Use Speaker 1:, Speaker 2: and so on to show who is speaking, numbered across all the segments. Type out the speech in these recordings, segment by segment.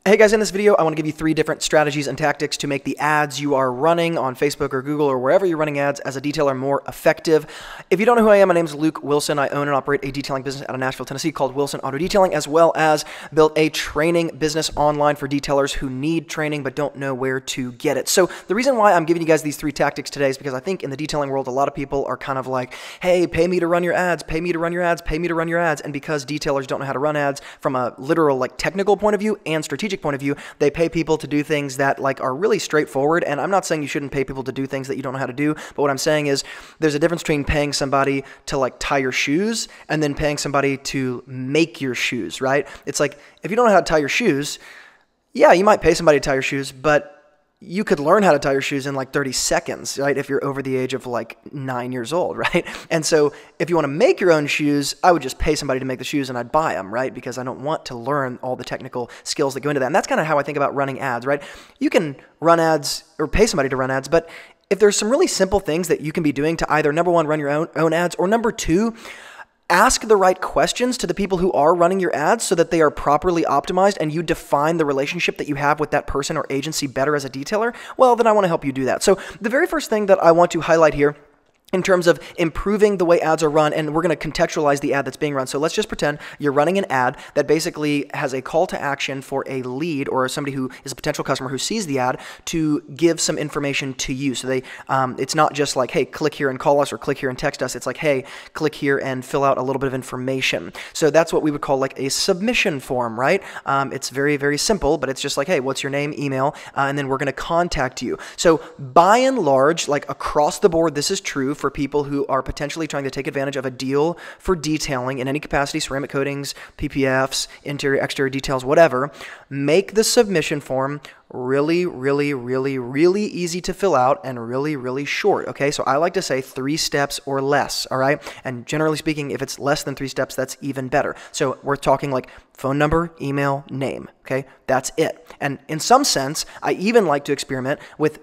Speaker 1: Hey guys, in this video, I want to give you 3 different strategies and tactics to make the ads you are running on Facebook or Google or wherever you're running ads as a detailer more effective. If you don't know who I am, my name is Luke Wilson. I own and operate a detailing business out of Nashville, Tennessee called Wilson Auto Detailing, as well as built a training business online for detailers who need training but don't know where to get it. So the reason why I'm giving you guys these 3 tactics today is because I think in the detailing world, a lot of people are kind of like, hey, pay me to run your ads, pay me to run your ads, pay me to run your ads. And because detailers don't know how to run ads from a literal technical point of view and strategic point of view, they pay people to do things that are really straightforward. And I'm not saying you shouldn't pay people to do things that you don't know how to do, but what I'm saying is there's a difference between paying somebody to tie your shoes and then paying somebody to make your shoes, right? It's like, if you don't know how to tie your shoes, yeah, you might pay somebody to tie your shoes, but you could learn how to tie your shoes in 30 seconds, right? If you're over the age of 9 years old, right? And so if you want to make your own shoes, I would just pay somebody to make the shoes and I'd buy them, right? Because I don't want to learn all the technical skills that go into that. And that's kind of how I think about running ads, right? You can run ads or pay somebody to run ads, but if there's some really simple things that you can be doing to either, number 1, run your own ads, or number 2, ask the right questions to the people who are running your ads so that they are properly optimized and you define the relationship that you have with that person or agency better as a detailer, well, then I want to help you do that. So the very first thing that I want to highlight here in terms of improving the way ads are run, and we're going to contextualize the ad that's being run. So let's just pretend you're running an ad that basically has a call to action for a lead or somebody who is a potential customer who sees the ad to give some information to you. So they, it's not just hey, click here and call us or click here and text us. It's hey, click here and fill out a little bit of information. So that's what we would call a submission form, right? It's very, very simple, but it's just hey, what's your name, email, and then we're going to contact you. So by and large, across the board, this is true for people who are potentially trying to take advantage of a deal for detailing in any capacity, ceramic coatings, PPFs, interior, exterior details, whatever. Make the submission form really, really, really, really easy to fill out and really, really short, okay? So I like to say 3 steps or less, all right? And generally speaking, if it's less than 3 steps, that's even better. So we're talking phone number, email, name, okay? That's it. And in some sense, I even like to experiment with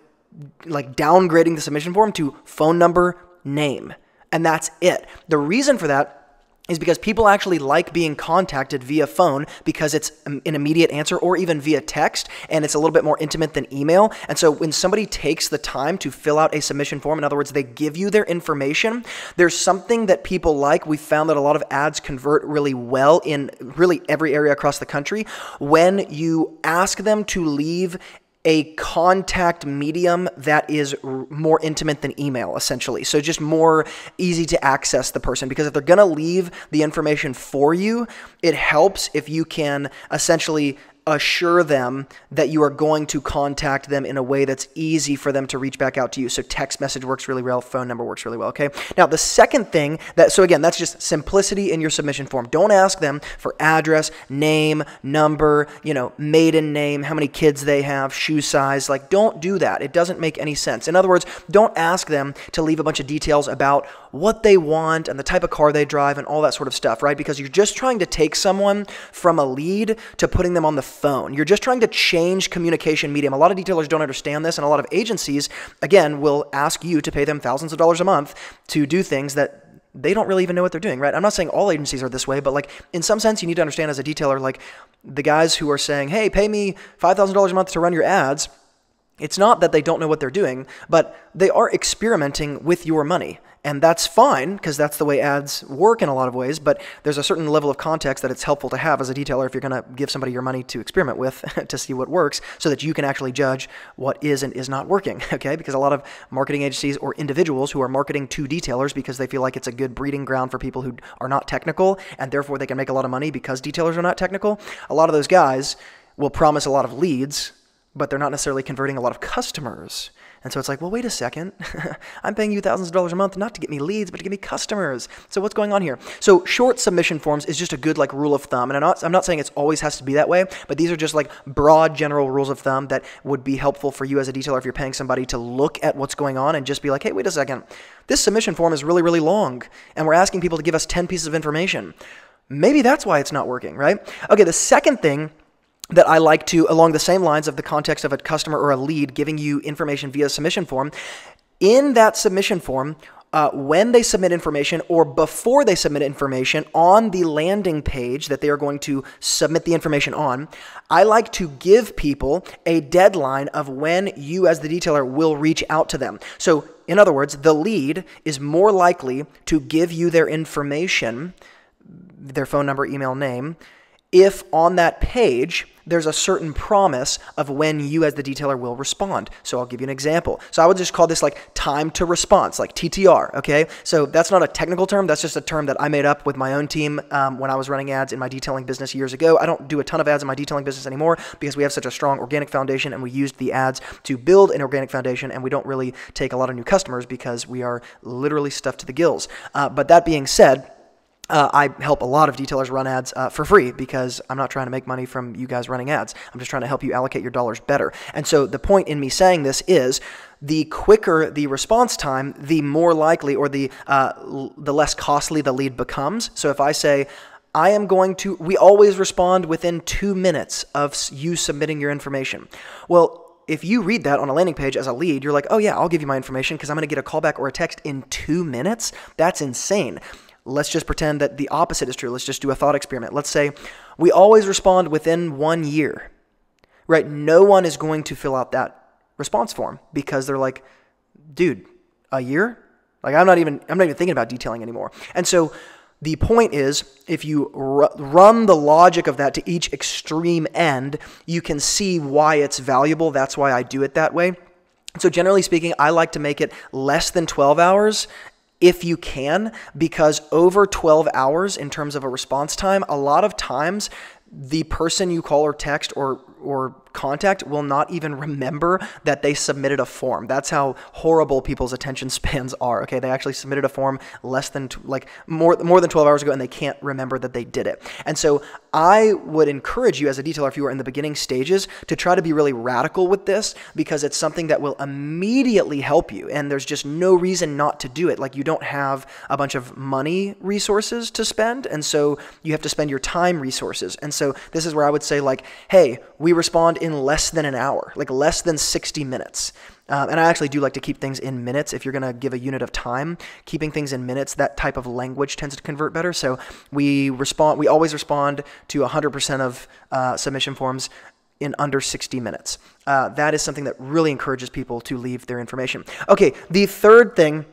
Speaker 1: downgrading the submission form to phone number, name, and that's it. The reason for that is because people actually like being contacted via phone because it's an immediate answer, or even via text, and it's a little bit more intimate than email. And so when somebody takes the time to fill out a submission form, in other words, they give you their information, there's something that people like. We found that a lot of ads convert really well in really every area across the country when you ask them to leave a contact medium that is more intimate than email, essentially. So just more easy to access the person, because if they're going to leave the information for you, it helps if you can essentially assure them that you are going to contact them in a way that's easy for them to reach back out to you. So text message works really well, phone number works really well, okay? Now, the second thing so again, that's just simplicity in your submission form. Don't ask them for address, name, number, maiden name, how many kids they have, shoe size. Don't do that. It doesn't make any sense. In other words, don't ask them to leave a bunch of details about what they want and the type of car they drive and all that sort of stuff, right? Because you're just trying to take someone from a lead to putting them on the phone. You're just trying to change communication medium. A lot of detailers don't understand this, and a lot of agencies, again, will ask you to pay them thousands of dollars a month to do things that they don't really even know what they're doing, right? I'm not saying all agencies are this way, but in some sense, you need to understand as a detailer, the guys who are saying, hey, pay me $5,000 a month to run your ads, it's not that they don't know what they're doing, but they are experimenting with your money. And that's fine, because that's the way ads work in a lot of ways, but there's a certain level of context that it's helpful to have as a detailer if you're going to give somebody your money to experiment with to see what works, so that you can actually judge what is and is not working, okay? Because a lot of marketing agencies or individuals who are marketing to detailers because they feel like it's a good breeding ground for people who are not technical, and therefore they can make a lot of money because detailers are not technical, a lot of those guys will promise a lot of leads, but they're not necessarily converting a lot of customers. And so it's well, wait a second. I'm paying you thousands of dollars a month not to get me leads, but to get me customers. So what's going on here? So short submission forms is just a good rule of thumb. And I'm not saying it always has to be that way, but these are just broad general rules of thumb that would be helpful for you as a detailer if you're paying somebody to look at what's going on and just be hey, wait a second. This submission form is really, really long, and we're asking people to give us 10 pieces of information. Maybe that's why it's not working, right? Okay, the second thing that I like to, along the same lines of the context of a customer or a lead giving you information via submission form, in that submission form, when they submit information or before they submit information on the landing page that they are going to submit the information on, I like to give people a deadline of when you as the detailer will reach out to them. So in other words, the lead is more likely to give you their information, their phone number, email, name, if on that page there's a certain promise of when you as the detailer will respond. So I'll give you an example. So I would just call this like time to response, like TTR, okay? So that's not a technical term. That's just a term that I made up with my own team when I was running ads in my detailing business years ago. I don't do a ton of ads in my detailing business anymore because we have such a strong organic foundation, and we used the ads to build an organic foundation, and we don't really take a lot of new customers because we are literally stuffed to the gills. But that being said, I help a lot of detailers run ads for free because I'm not trying to make money from you guys running ads. I'm just trying to help you allocate your dollars better. And so the point in me saying this is the quicker the response time, the more likely or the less costly the lead becomes. So if I say, we always respond within 2 minutes of you submitting your information. Well, if you read that on a landing page as a lead, you're like, oh yeah, I'll give you my information because I'm going to get a callback or a text in 2 minutes. That's insane. Let's just pretend that the opposite is true. Let's just do a thought experiment. Let's say we always respond within 1 year, right? No one is going to fill out that response form because they're like, dude, a year? Like I'm not even thinking about detailing anymore. And so the point is, if you run the logic of that to each extreme end, you can see why it's valuable. That's why I do it that way. So generally speaking, I like to make it less than 12 hours if you can, because over 12 hours in terms of a response time, a lot of times the person you call or text or contact will not even remember that they submitted a form. That's how horrible people's attention spans are. Okay, they actually submitted a form less than more than 12 hours ago, and they can't remember that they did it. And so I would encourage you as a detailer, if you are in the beginning stages, to try to be really radical with this because it's something that will immediately help you, and there's just no reason not to do it. Like you don't have a bunch of money resources to spend, and so you have to spend your time resources. And so this is where I would say like, hey, we respond in less than an hour, like less than 60 minutes. And I actually do like to keep things in minutes. If you're going to give a unit of time, keeping things in minutes, that type of language tends to convert better. So we always respond to 100% of submission forms in under 60 minutes. That is something that really encourages people to leave their information. Okay, the third thing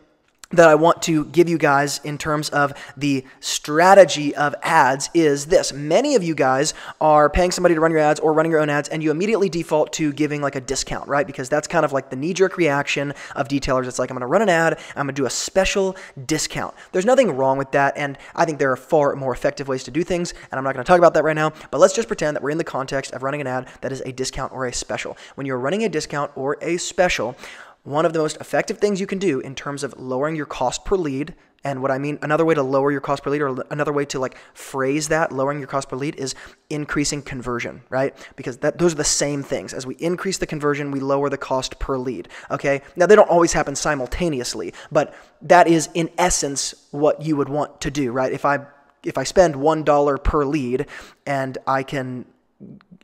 Speaker 1: that I want to give you guys in terms of the strategy of ads is this. Many of you guys are paying somebody to run your ads or running your own ads, and you immediately default to giving like a discount, right? Because that's kind of like the knee-jerk reaction of detailers. It's like, I'm going to run an ad, I'm going to do a special discount. There's nothing wrong with that, and I think there are far more effective ways to do things, and I'm not going to talk about that right now, but let's just pretend that we're in the context of running an ad that is a discount or a special. When you're running a discount or a special, one of the most effective things you can do in terms of lowering your cost per lead, and what I mean, another way to lower your cost per lead, or another way to like phrase that, lowering your cost per lead, is increasing conversion, right? Because those are the same things. As we increase the conversion, we lower the cost per lead, okay? Now, they don't always happen simultaneously, but that is in essence what you would want to do, right? If I spend $1 per lead and I can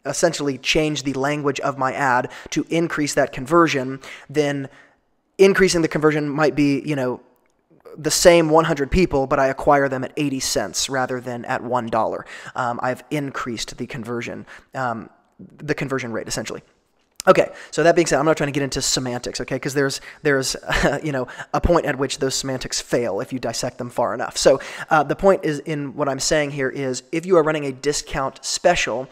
Speaker 1: essentially change the language of my ad to increase that conversion, then increasing the conversion might be, the same 100 people, but I acquire them at 80 cents rather than at $1. I've increased the conversion rate essentially. Okay, so that being said, I'm not trying to get into semantics, okay, because there's a point at which those semantics fail if you dissect them far enough. So the point is in what I'm saying here is if you are running a discount special,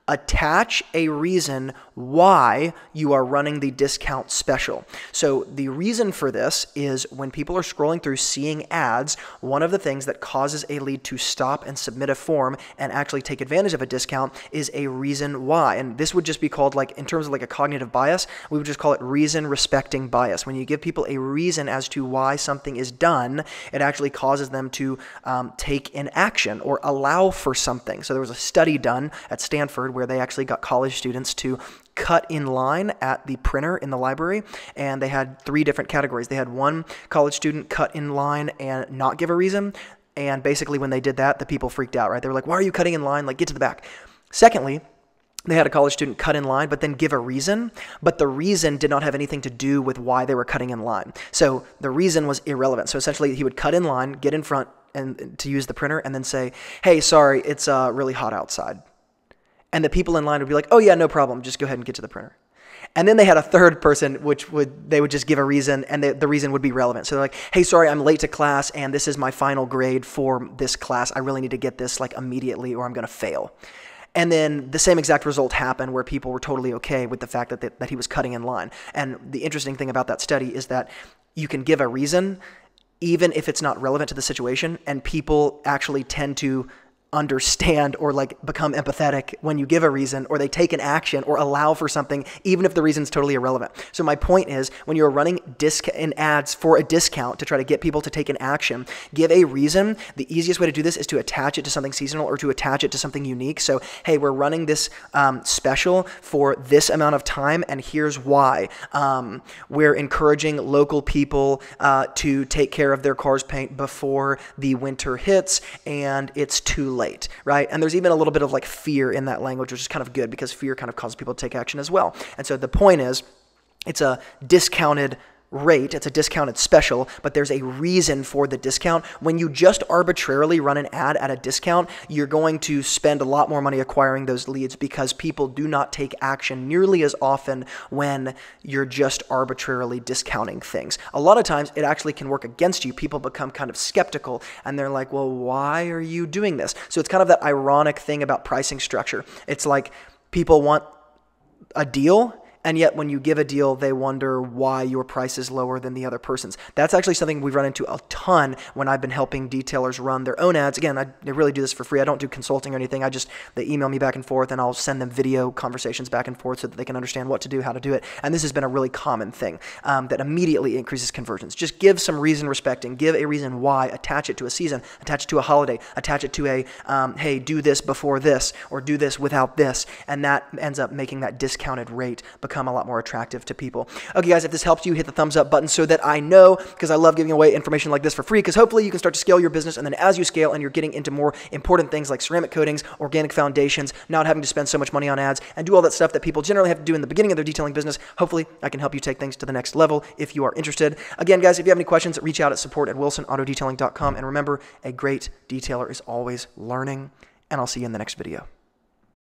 Speaker 1: attach a reason why you are running the discount special. So the reason for this is when people are scrolling through seeing ads, one of the things that causes a lead to stop and submit a form and actually take advantage of a discount is a reason why. And this would just be called, like, in terms of like a cognitive bias, we would just call it reason respecting bias. When you give people a reason as to why something is done, it actually causes them to take an action or allow for something. So there was a study done at Stanford where they actually got college students to cut in line at the printer in the library, and they had 3 different categories. They had one college student cut in line and not give a reason, and basically when they did that, the people freaked out, right? They were like, why are you cutting in line? Like, get to the back. Secondly, they had a college student cut in line, but then give a reason, but the reason did not have anything to do with why they were cutting in line. So the reason was irrelevant. So essentially he would cut in line, get in front and to use the printer, and then say, hey, sorry, it's really hot outside. And the people in line would be like, oh yeah, no problem, just go ahead and get to the printer. And then they had a third person, they would just give a reason, and the reason would be relevant. So they're like, hey, sorry, I'm late to class, and this is my final grade for this class. I really need to get this like immediately, or I'm going to fail. And then the same exact result happened where people were totally okay with the fact that he was cutting in line. And the interesting thing about that study is that you can give a reason even if it's not relevant to the situation, and people actually tend to understand or like become empathetic when you give a reason, or they take an action or allow for something even if the reason is totally irrelevant. So my point is, when you're running in ads for a discount to try to get people to take an action, give a reason. The easiest way to do this is to attach it to something seasonal or to attach it to something unique. So hey, we're running this special for this amount of time, and here's why. We're encouraging local people to take care of their car's paint before the winter hits, and it's too late, right? And there's even a little bit of like fear in that language, which is kind of good because fear kind of causes people to take action as well. And so the point is, it's a discounted rate, it's a discounted special, but there's a reason for the discount. When you just arbitrarily run an ad at a discount, you're going to spend a lot more money acquiring those leads because people do not take action nearly as often when you're just arbitrarily discounting things. A lot of times it actually can work against you. People become kind of skeptical and they're like, well, why are you doing this? So it's kind of that ironic thing about pricing structure. It's like people want a deal, and yet when you give a deal, they wonder why your price is lower than the other person's. That's actually something we've run into a ton when I've been helping detailers run their own ads. Again, I really do this for free. I don't do consulting or anything. They email me back and forth, and I'll send them video conversations back and forth so that they can understand what to do, how to do it. And this has been a really common thing that immediately increases conversions. Just give some reason respecting, give a reason why, attach it to a season, attach it to a holiday, attach it to a, hey, do this before this, or do this without this. And that ends up making that discounted rate become a lot more attractive to people. Okay, guys, if this helped you, hit the thumbs up button so that I know, because I love giving away information like this for free, because hopefully you can start to scale your business, and then as you scale and you're getting into more important things like ceramic coatings, organic foundations, not having to spend so much money on ads, and do all that stuff that people generally have to do in the beginning of their detailing business, hopefully I can help you take things to the next level if you are interested. Again, guys, if you have any questions, reach out at support@wilsonautodetailing.com, and remember, a great detailer is always learning, and I'll see you in the next video.